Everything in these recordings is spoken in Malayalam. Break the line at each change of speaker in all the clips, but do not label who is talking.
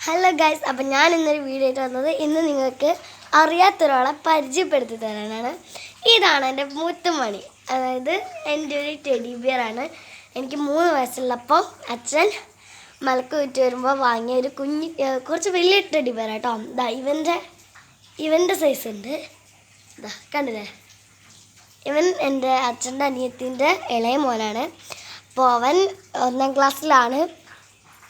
ഹലോ ഗൈസ്, അപ്പം ഞാൻ ഇന്നൊരു വീഡിയോ ആയിട്ട് വന്നത് ഇന്ന് നിങ്ങൾക്ക് അറിയാത്തൊരാളെ പരിചയപ്പെടുത്തി തരാനാണ്. ഇതാണ് എൻ്റെ മുത്തുമണി, അതായത് എൻ്റെ ഒരു ടെഡി ബിയറാണ്. എനിക്ക് 3 വയസ്സുള്ളപ്പോൾ അച്ഛൻ മലക്ക് വിറ്റ് വരുമ്പോൾ വാങ്ങിയ ഒരു കുറച്ച് വലിയ ടെഡി ബിയർ കേട്ടോ. ഇതാ ഇവൻ്റെ സൈസ് ഉണ്ട്, ഇതാ കണ്ടില്ലേ. ഇവൻ എൻ്റെ അച്ഛൻ്റെ അനിയത്തിൻ്റെ ഇളയ മോനാണ്. അപ്പോൾ അവൻ 1ാം ക്ലാസ്സിലാണ്.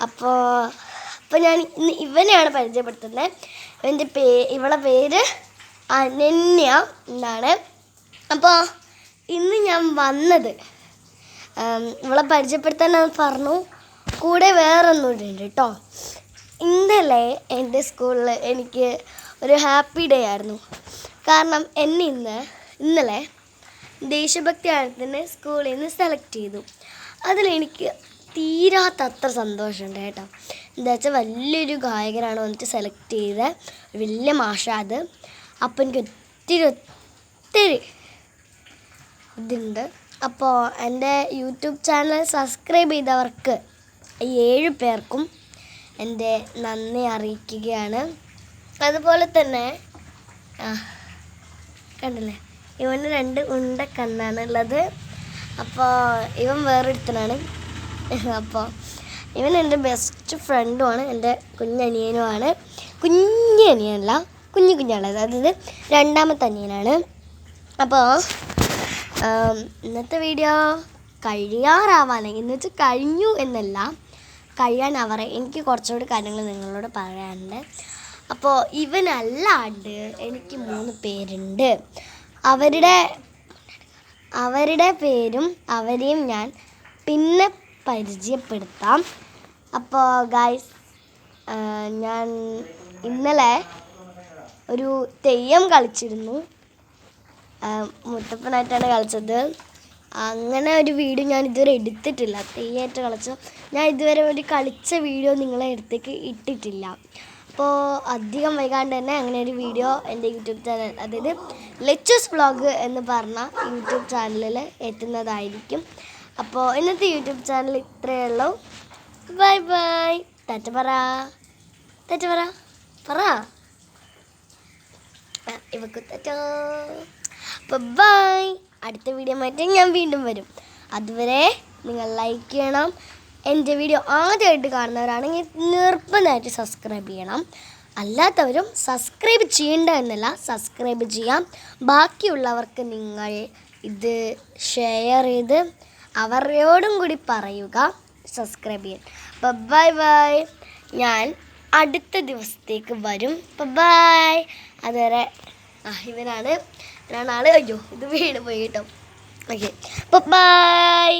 അപ്പോൾ ഞാൻ ഇന്ന് ഇവനെയാണ് പരിചയപ്പെടുത്തുന്നത്. ഇവളെ പേര് അനന്യ എന്നാണ്. അപ്പോൾ ഇന്ന് ഞാൻ വന്നത് ഇവളെ പരിചയപ്പെടുത്താൻ പറഞ്ഞു. കൂടെ വേറൊന്നുകൂടെ ഉണ്ട് കേട്ടോ. ഇന്നലെ എൻ്റെ സ്കൂളിൽ എനിക്ക് ഒരു ഹാപ്പി ഡേ ആയിരുന്നു. കാരണം ഇന്നലെ ദേശഭക്തി ഗാനത്തിന് സ്കൂളിൽ നിന്ന് സെലക്ട് ചെയ്തു. അതിലെനിക്ക് തീരാത്തത്ര സന്തോഷമുണ്ട് കേട്ടോ. എന്താ വെച്ചാൽ വലിയൊരു ഗായകനാണ് വന്നിട്ട് സെലക്ട് ചെയ്ത വലിയ മാഷ അത്. അപ്പോൾ എനിക്ക് ഒത്തിരി ഇതുണ്ട്. അപ്പോൾ എൻ്റെ യൂട്യൂബ് ചാനൽ സബ്സ്ക്രൈബ് ചെയ്തവർക്ക് 7 പേർക്കും എൻ്റെ നന്ദി അറിയിക്കുകയാണ്. അതുപോലെ തന്നെ കണ്ടില്ലേ, ഇവന് 2 ഉണ്ട കണ്ണാണ് ഉള്ളത്. അപ്പോൾ ഇവൻ വേറൊരുത്തനാണ്. അപ്പോൾ ഇവൻ എൻ്റെ ബെസ്റ്റ് ഫ്രണ്ടുമാണ്, എൻ്റെ കുഞ്ഞനിയനുമാണ്. കുഞ്ഞനിയനല്ല, കുഞ്ഞാണ്, അതായത് 2ാമത്തെ അനിയനാണ്. അപ്പോൾ ഇന്നത്തെ വീഡിയോ കഴിയാറാവാനായി, എന്ന് വെച്ചാൽ കഴിഞ്ഞു എന്നല്ല, കഴിയാനാവാറ. എനിക്ക് കുറച്ചുകൂടി കാര്യങ്ങൾ നിങ്ങളോട് പറയാനുണ്ട്. അപ്പോൾ ഇവനല്ലാണ്ട് എനിക്ക് 3 പേരുണ്ട്. അവരുടെ പേരും അവരെയും ഞാൻ പിന്നെ പരിചയപ്പെടുത്താം. അപ്പോൾ ഗൈസ്, ഞാൻ ഇന്നലെ ഒരു തെയ്യം കളിച്ചിരുന്നു. മുത്തപ്പനായിട്ടാണ് കളിച്ചത്. അങ്ങനെ ഒരു വീഡിയോ ഞാൻ ഇതുവരെ എടുത്തിട്ടില്ല. തെയ്യമായിട്ട് ഞാൻ ഇതുവരെ ഒരു കളിച്ച വീഡിയോ നിങ്ങളെ അടുത്തേക്ക് ഇട്ടിട്ടില്ല. അപ്പോൾ അധികം വൈകാണ്ട് തന്നെ അങ്ങനെ ഒരു വീഡിയോ എൻ്റെ യൂട്യൂബ് ചാനൽ, അതായത് ലെച്ചൂസ് വ്ളോഗ് എന്ന് പറഞ്ഞ യൂട്യൂബ് ചാനലിൽ എത്തുന്നതായിരിക്കും. അപ്പോൾ ഇന്നത്തെ യൂട്യൂബ് ചാനൽ ഇത്രയേ ഉള്ളൂ. Bye bye. ടാറ്റ പറ ഇവക്ക് ടാറ്റ. അപ്പോൾ ബൈ. അടുത്ത വീഡിയോ ആയിട്ട് ഞാൻ വീണ്ടും വരും. അതുവരെ നിങ്ങൾ ലൈക്ക് ചെയ്യണം. എൻ്റെ വീഡിയോ ആദ്യമായിട്ട് കാണുന്നവരാണെങ്കിൽ നിർബന്ധമായിട്ട് സബ്സ്ക്രൈബ് ചെയ്യണം. അല്ലാത്തവരും സബ്സ്ക്രൈബ് ചെയ്യേണ്ട എന്നല്ല, സബ്സ്ക്രൈബ് ചെയ്യാം. ബാക്കിയുള്ളവർക്ക് നിങ്ങൾ ഇത് ഷെയർ ചെയ്ത് അവരോടും കൂടി പറയുക സബ്സ്ക്രൈബ് ചെയ്യാൻ. അപ്പോൾ ബൈ. ഞാൻ അടുത്ത ദിവസത്തേക്ക് വരും. അപ്പോൾ ബൈ. അതുവരെ ഇവനാണ് ആള്. അയ്യോ, ഇത് വീട് പോയി കേട്ടോ. ഓക്കെ, അപ്പോൾ ബൈ.